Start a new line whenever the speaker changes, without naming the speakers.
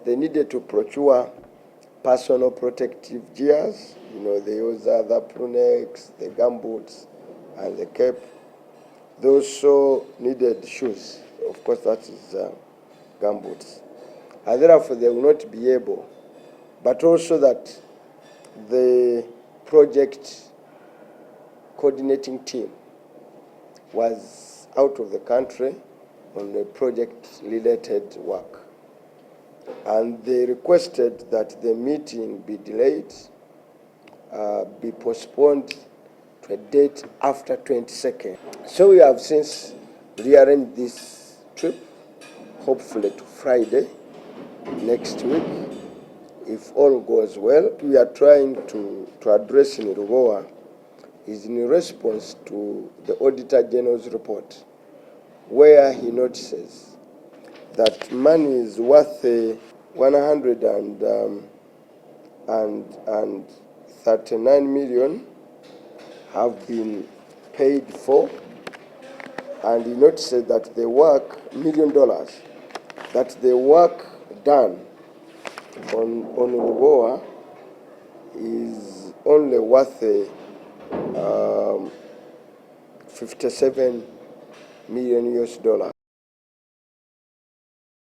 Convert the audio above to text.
they needed to procure personal protective gears. They use the prunex, the gumboots, and the cape. They also needed shoes. Of course, that is gumboots. And therefore, they will not be able. But also that the project coordinating team was out of the country on the project-related work. And they requested that the meeting be delayed, be postponed to a date after 22nd. So we have since rearranged this trip, hopefully to Friday next week. If all goes well, we are trying to address in Lubowa is in response to the Auditor General's report, where he notices that money is worth 139 million have been paid for, and he notices that the work, $1 million, that the work done on Lubowa is only worth 57 million US dollars.